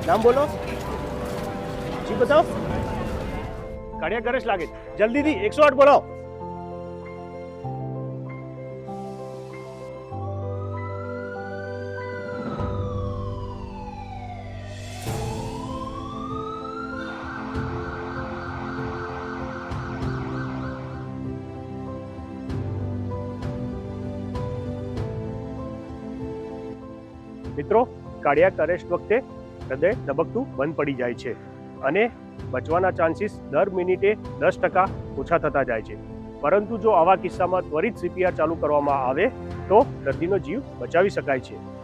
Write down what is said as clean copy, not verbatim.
નામ બોલો, જી બતાવો. કાર્ડિયાક અરેસ્ટ લાગે, જલ્દીથી 108 બોલાવો. મિત્રો, કાર્ડિયાક અરેસ્ટ વખતે હૃદય ધબકતું બંધ પડી જાય છે અને બચવાના ચાન્સીસ દર મિનિટે 10% ઓછા થતા જાય છે. પરંતુ જો આવા કિસ્સામાં ત્વરિત CPR ચાલુ કરવામાં આવે તો દર્દીનો જીવ બચાવી શકાય છે.